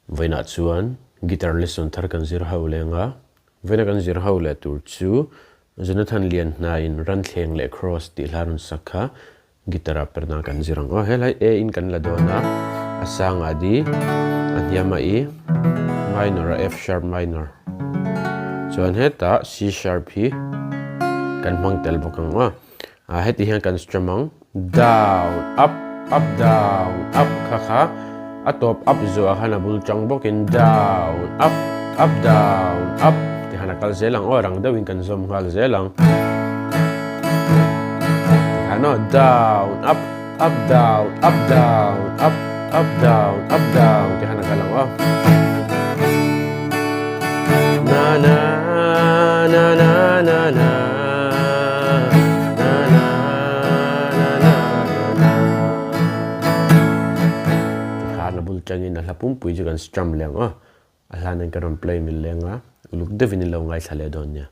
Vaina chuan guitar lesson thar kan zir ho lenga vaina kan zir ho le tur chu Jonathan Lianhna in Ranthleng le Kraws ti hlarun sakha guitar Perhdan kan zirang helai e in kan la dona asanga di anyama e minor F sharp minor chuan heta C sharp hi kan mang tel bokang heti hian kan strumang down up down up kha atop up zo hana bul chang bokin down up down up ti hana kal zelang rang dawin kan zom kal zelang hano down up down up down up down ti hana kalang na na na na na na changin ala pumpui jugan strum leng alanan karon play mil lenga uluk devin lo ngai thale don nya